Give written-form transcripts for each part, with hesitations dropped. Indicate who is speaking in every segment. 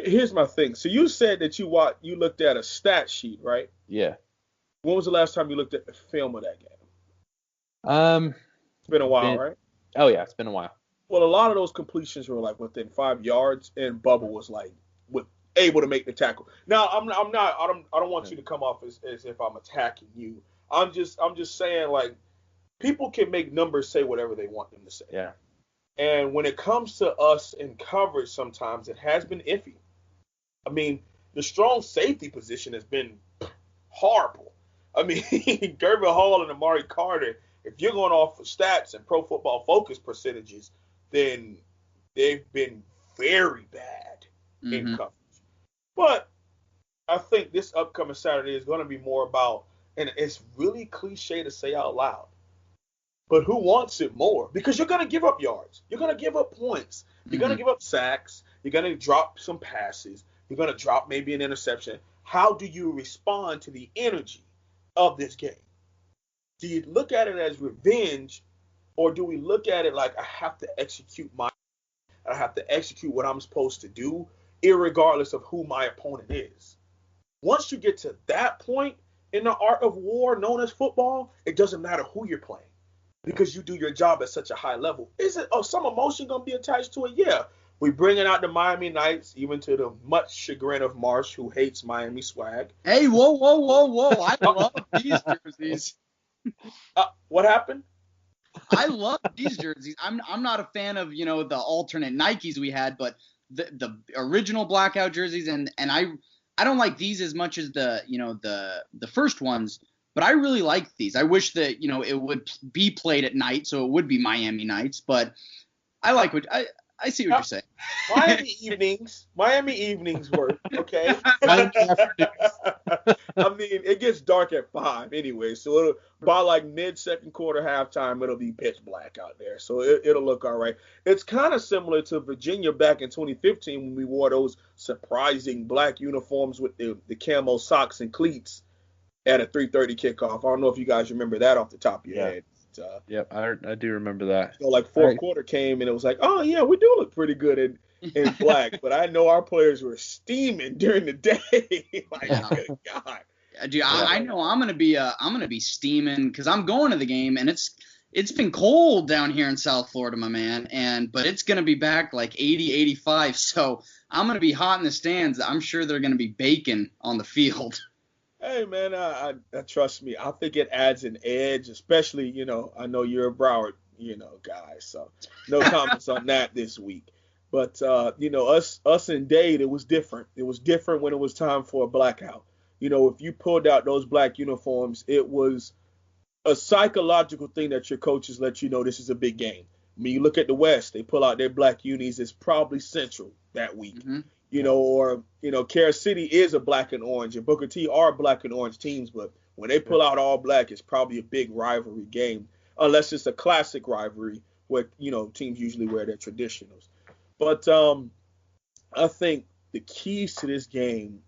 Speaker 1: Here's my thing. So you said that you looked at a stat sheet, right?
Speaker 2: Yeah.
Speaker 1: When was the last time you looked at the film of that game?
Speaker 2: It's
Speaker 1: been a while, right?
Speaker 2: Oh yeah, it's been a while.
Speaker 1: Well, a lot of those completions were like within 5 yards, and Bubba was like able to make the tackle. Now, I'm not. I don't want you to come off as if I'm attacking you. I'm just saying, like, people can make numbers say whatever they want them to say.
Speaker 2: Yeah.
Speaker 1: And when it comes to us in coverage, sometimes it has been iffy. I mean, the strong safety position has been horrible. I mean, Gervin Hall and Amari Carter, if you're going off of stats and Pro Football Focus percentages, then they've been very bad in coverage. But I think this upcoming Saturday is going to be more about, and it's really cliche to say out loud, but who wants it more? Because you're going to give up yards. You're going to give up points. You're going to give up sacks. You're going to drop some passes. You're going to drop maybe an interception. How do you respond to the energy of this game? Do you look at it as revenge, or do we look at it like I have to execute I have to execute what I'm supposed to do, irregardless of who my opponent is? Once you get to that point in the art of war known as football, it doesn't matter who you're playing because you do your job at such a high level. Is it some emotion going to be attached to it? Yeah. We bringing out the Miami Knights, even to the much chagrin of Marsh, who hates Miami swag.
Speaker 3: Hey, whoa. I love these jerseys.
Speaker 1: What happened?
Speaker 3: I love these jerseys. I'm not a fan of, the alternate Nikes we had, but the original blackout jerseys, and I don't like these as much as the first ones, but I really like these. I wish that, it would be played at night, so it would be Miami Nights, but I like what I see what you're saying.
Speaker 1: Miami evenings work, okay? I mean, it gets dark at 5 anyway, so by like mid-second quarter, halftime, it'll be pitch black out there, so it'll look all right. It's kind of similar to Virginia back in 2015 when we wore those surprising black uniforms with the camo socks and cleats at a 3:30 kickoff. I don't know if you guys remember that off the top of your head.
Speaker 2: Yep, I do remember that.
Speaker 1: So like fourth quarter came and it was like, oh yeah, we do look pretty good in black. But I know our players were steaming during the day. Like, good God.
Speaker 3: Dude, I know I'm gonna be steaming because I'm going to the game and it's been cold down here in South Florida, my man. But it's gonna be back like 80, 85. So I'm gonna be hot in the stands. I'm sure they're gonna be baking on the field.
Speaker 1: Hey, man, I trust me. I think it adds an edge, especially, I know you're a Broward, guy, so no comments on that this week. But, us in Dade, it was different. It was different when it was time for a blackout. If you pulled out those black uniforms, it was a psychological thing that your coaches let you know this is a big game. I mean, you look at the West, they pull out their black unis, it's probably Central that week. Or Kansas City is a black and orange, and Booker T are black and orange teams, but when they pull out all black, it's probably a big rivalry game, unless it's a classic rivalry where, teams usually wear their traditionals. But I think the keys to this game,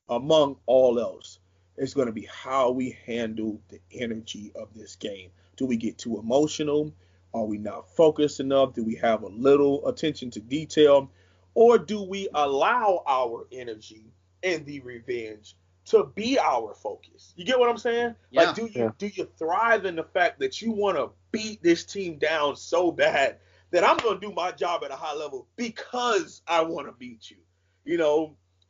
Speaker 1: among all else, is going to be how we handle the energy of this game. Do we get too emotional? Are we not focused enough? Do we have a little attention to detail? Or do we allow our energy and the revenge to be our focus? You get what I'm saying?
Speaker 3: Yeah.
Speaker 1: Like, do you thrive in the fact that you want to beat this team down so bad that I'm going to do my job at a high level because I want to beat you,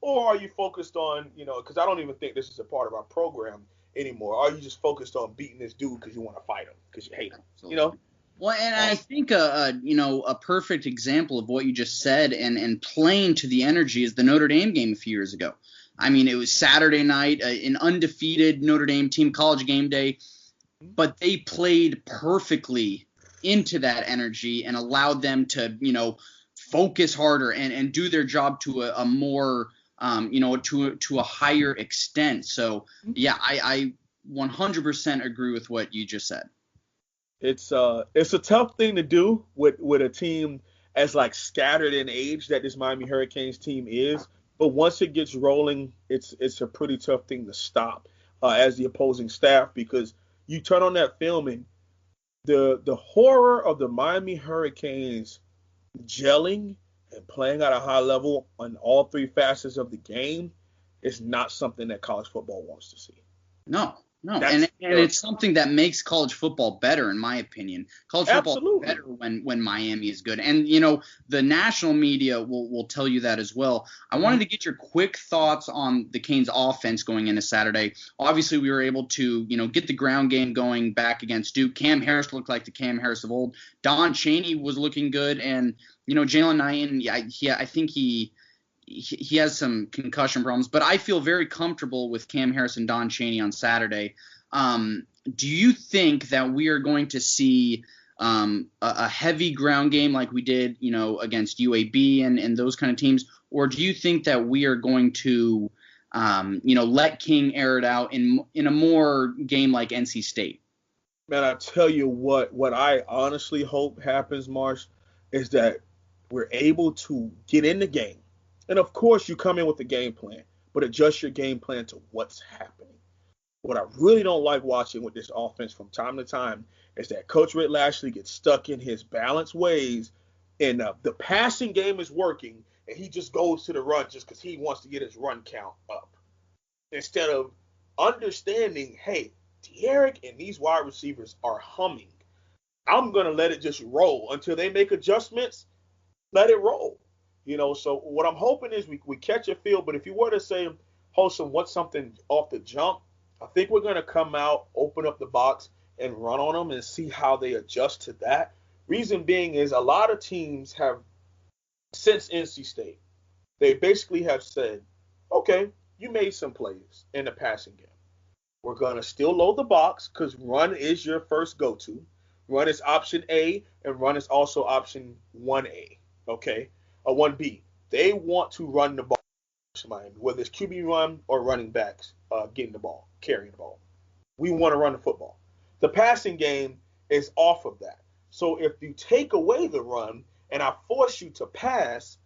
Speaker 1: Or are you focused on, because I don't even think this is a part of our program anymore. Are you just focused on beating this dude because you want to fight him, because you hate him,
Speaker 3: Absolutely. Well, and I think a perfect example of what you just said and playing to the energy is the Notre Dame game a few years ago. I mean, it was Saturday night, an undefeated Notre Dame team, College game day, but they played perfectly into that energy and allowed them to, focus harder and do their job to a more, to a higher extent. So, yeah, I 100% agree with what you just said.
Speaker 1: It's a tough thing to do with a team as like scattered in age that this Miami Hurricanes team is. But once it gets rolling, it's a pretty tough thing to stop as the opposing staff, because you turn on that film and the horror of the Miami Hurricanes gelling and playing at a high level on all three facets of the game is not something that college football wants to see.
Speaker 3: No. And it's something that makes college football better, in my opinion. College football is better when Miami is good. And, the national media will tell you that as well. I wanted to get your quick thoughts on the Canes offense going into Saturday. Obviously, we were able to, get the ground game going back against Duke. Cam Harris looked like the Cam Harris of old. Don Chaney was looking good. And, Jalen Knighton, I think he has some concussion problems, but I feel very comfortable with Cam Harris and Don Chaney on Saturday. Do you think that we are going to see a heavy ground game like we did, against UAB and those kind of teams, or do you think that we are going to, let King air it out in a more game like NC State?
Speaker 1: Man, I tell you what I honestly hope happens, Marsh, is that we're able to get in the game. And, of course, you come in with a game plan, but adjust your game plan to what's happening. What I really don't like watching with this offense from time to time is that Coach Rick Lashley gets stuck in his balanced ways, and the passing game is working, and he just goes to the run just because he wants to get his run count up. Instead of understanding, hey, De'Aaron and these wide receivers are humming. I'm going to let it just roll until they make adjustments. Let it roll. So what I'm hoping is we catch a feel. But if you were to say, Holsum, what's something off the jump, I think we're going to come out, open up the box, and run on them and see how they adjust to that. Reason being is a lot of teams have, since NC State, they basically have said, okay, you made some plays in the passing game. We're going to still load the box because run is your first go-to. Run is option A, and run is also option 1A, okay? 1B. They want to run the ball, Miami, whether it's QB run or running backs getting the ball, carrying the ball. We want to run the football. The passing game is off of that. So if you take away the run and I force you to pass,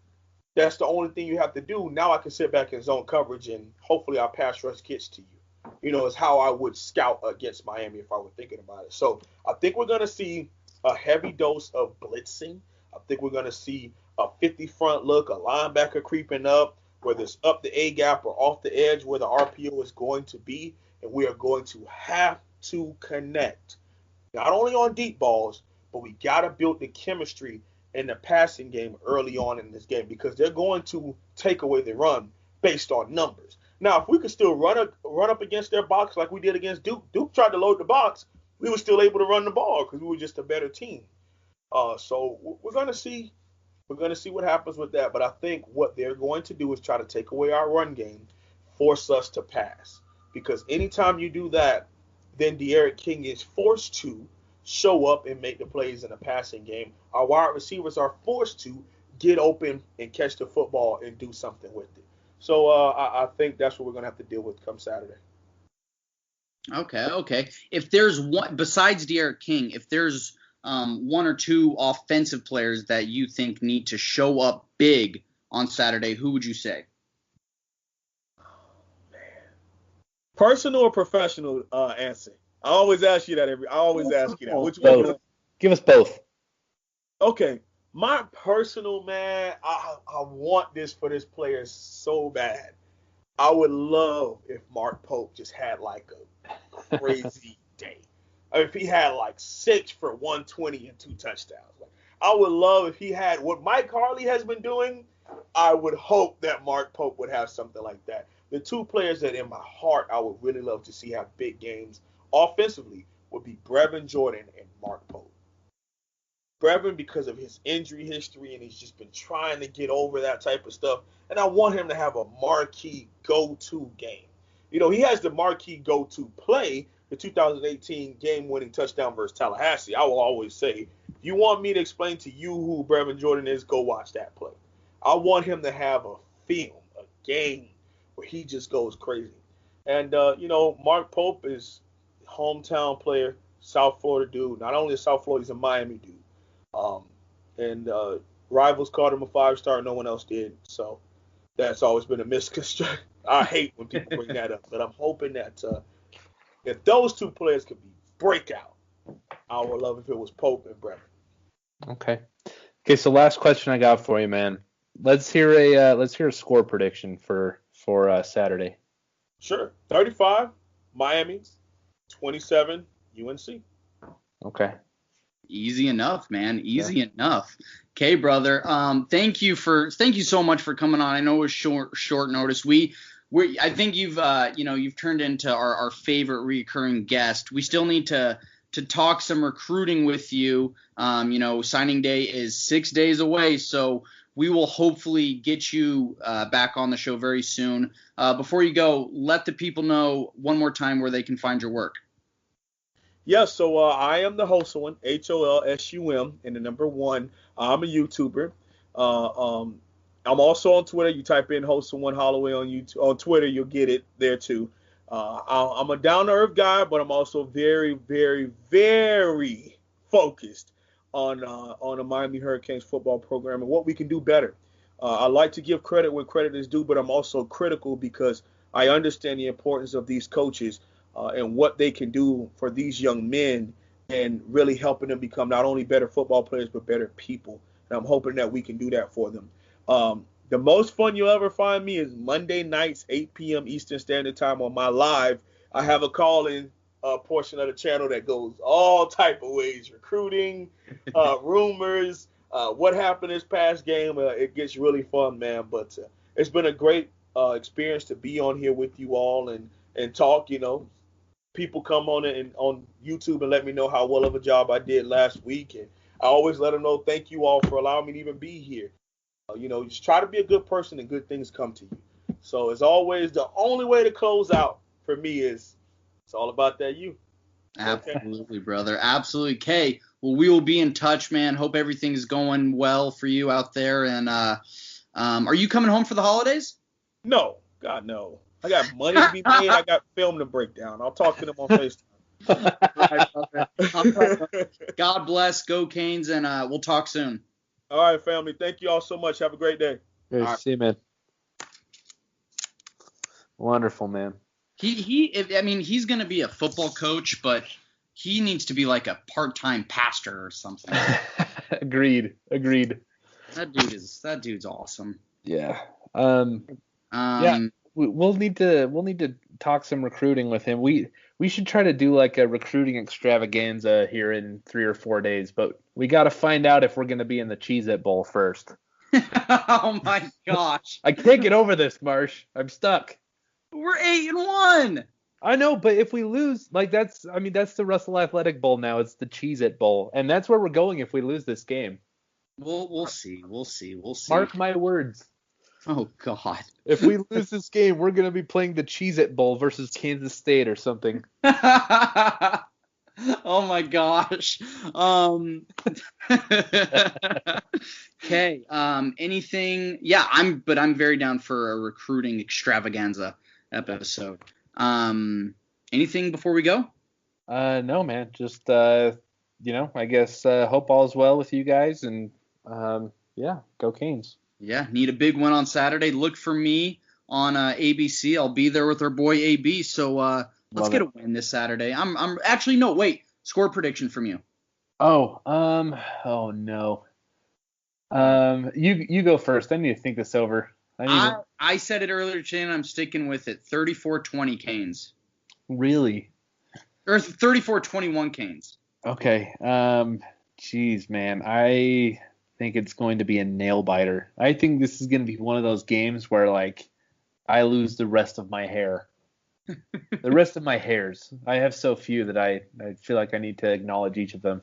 Speaker 1: that's the only thing you have to do. Now I can sit back in zone coverage and hopefully our pass rush gets to you. Is how I would scout against Miami if I were thinking about it. So I think we're going to see a heavy dose of blitzing. I think we're going to see a 50 front look, a linebacker creeping up, whether it's up the A gap or off the edge where the RPO is going to be. And we are going to have to connect, not only on deep balls, but we got to build the chemistry in the passing game early on in this game because they're going to take away the run based on numbers. Now, if we could still run up against their box like we did against Duke, Duke tried to load the box, we were still able to run the ball because we were just a better team. So we're going to see what happens with that. But I think what they're going to do is try to take away our run game, force us to pass. Because anytime you do that, then De'Aaron King is forced to show up and make the plays in the passing game. Our wide receivers are forced to get open and catch the football and do something with it. So I think that's what we're going to have to deal with come Saturday.
Speaker 3: Okay. If there's one, besides De'Aaron King, if there's one or two offensive players that you think need to show up big on Saturday, who would you say?
Speaker 1: Personal or professional answer? I always ask you that. Which
Speaker 2: both.
Speaker 1: one?
Speaker 2: Give us both.
Speaker 1: Okay. My personal, man, I want this for this player so bad. I would love if Mark Pope just had like a crazy day. I mean, if he had like 6 for 120 and 2 touchdowns. Like, I would love if he had what Mike Harley has been doing. I would hope that Mark Pope would have something like that. The two players that in my heart I would really love to see have big games offensively would be Brevin Jordan and Mark Pope. Brevin, because of his injury history, and he's just been trying to get over that type of stuff. And I want him to have a marquee go-to game. He has the marquee go-to play, the 2018 game-winning touchdown versus Tallahassee. I will always say, if you want me to explain to you who Brevin Jordan is, go watch that play. I want him to have a film, a game, where he just goes crazy. And, Mark Pope is a hometown player, South Florida dude. Not only a South Florida, he's a Miami dude. Rivals called him a 5-star. No one else did. So that's always been a misconstruction. I hate when people bring that up. But I'm hoping that if those two players could be breakout, I would love if it was Pope and Brevin.
Speaker 2: Okay, so last question I got for you, man. let's hear a score prediction for Saturday.
Speaker 1: Sure. 35, Miami. 27, UNC.
Speaker 2: Okay.
Speaker 3: Easy enough, man. Easy enough. Okay, brother. Thank you so much for coming on. I know it was short notice. I think you've turned into our favorite recurring guest. We still need to talk some recruiting with you. Signing day is 6 days away, so we will hopefully get you back on the show very soon. Before you go, let the people know one more time where they can find your work.
Speaker 1: Yeah, so I am the Holsum one, HOLSUM, and the number 1. I'm a YouTuber. I'm also on Twitter. You type in Holsum Holloway on Twitter, you'll get it there too. I'm a down-to-earth guy, but I'm also very, very, very focused on the Miami Hurricanes football program and what we can do better. I like to give credit when credit is due, but I'm also critical because I understand the importance of these coaches and what they can do for these young men and really helping them become not only better football players, but better people. And I'm hoping that we can do that for them. The most fun you'll ever find me is Monday nights, 8 p.m. Eastern Standard Time on my live. I have a call-in portion of the channel that goes all type of ways, recruiting, rumors, what happened this past game. It gets really fun, man. But it's been a great experience to be on here with you all and talk. People come on YouTube and let me know how well of a job I did last week, and I always let them know thank you all for allowing me to even be here. Just try to be a good person and good things come to you. So as always, the only way to close out for me is it's all about that you.
Speaker 3: Absolutely, brother. Absolutely. Kay, well, we will be in touch, man. Hope everything is going well for you out there. And are you coming home for the holidays?
Speaker 1: No. God, no. I got money to be made. I got film to break down. I'll talk to them on FaceTime.
Speaker 3: All right, God bless. Go Canes, and we'll talk soon.
Speaker 1: All right, family. Thank you all so much. Have a great day.
Speaker 2: Great to see you, man. Wonderful, man.
Speaker 3: He's going to be a football coach, but he needs to be like a part-time pastor or something.
Speaker 2: Agreed.
Speaker 3: That dude's awesome.
Speaker 2: Yeah. We'll need to talk some recruiting with him. We should try to do like a recruiting extravaganza here in 3 or 4 days, but we got to find out if we're going to be in the Cheez-It Bowl first.
Speaker 3: Oh my gosh.
Speaker 2: I can't get over this, Marsh. I'm stuck.
Speaker 3: We're 8-1.
Speaker 2: I know, but if we lose, that's the Russell Athletic Bowl now. It's the Cheez-It Bowl, and that's where we're going if we lose this game.
Speaker 3: We'll see.
Speaker 2: Mark my words.
Speaker 3: Oh, God.
Speaker 2: If we lose this game, we're going to be playing the Cheez-It Bowl versus Kansas State or something.
Speaker 3: Oh, my gosh. Okay. Anything? Yeah, I'm very down for a recruiting extravaganza episode. Anything before we go?
Speaker 2: No, man. Just, I guess hope all is well with you guys. And, go Canes.
Speaker 3: Yeah, need a big one on Saturday. Look for me on ABC. I'll be there with our boy AB. So let's get a win this Saturday. I'm actually no. Wait, score prediction from you.
Speaker 2: Oh no. You go first. I need to think this over.
Speaker 3: I said it earlier today, and I'm sticking with it. 34-20 Canes.
Speaker 2: Really?
Speaker 3: Or 34-21 Canes.
Speaker 2: Okay. Geez, man. I think it's going to be a nail biter. I think this is going to be one of those games where I lose the rest of my hair. The rest of my hairs. I have so few that I feel like I need to acknowledge each of them.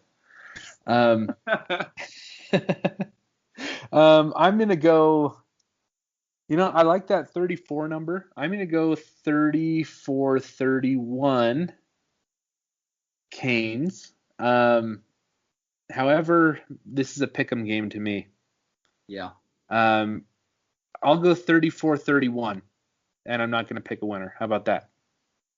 Speaker 2: I'm going to go, I like that 34 number. I'm going to go 34-31 Canes. However, this is a pick'em game to me.
Speaker 3: Yeah.
Speaker 2: I'll go 34-31, and I'm not going to pick a winner. How about that?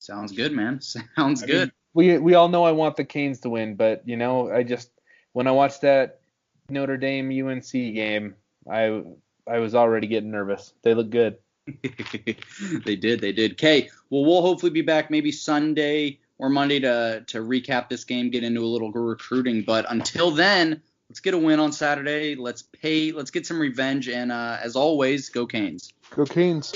Speaker 3: Sounds good, man. Sounds good.
Speaker 2: We all know I want the Canes to win, but when I watched that Notre Dame UNC game, I was already getting nervous. They look good.
Speaker 3: They did. Okay. Well, we'll hopefully be back maybe Sunday or Monday to recap this game, get into a little recruiting. But until then, Let's get a win on Saturday. Let's get some revenge, and as always, go Canes.
Speaker 2: Go Canes.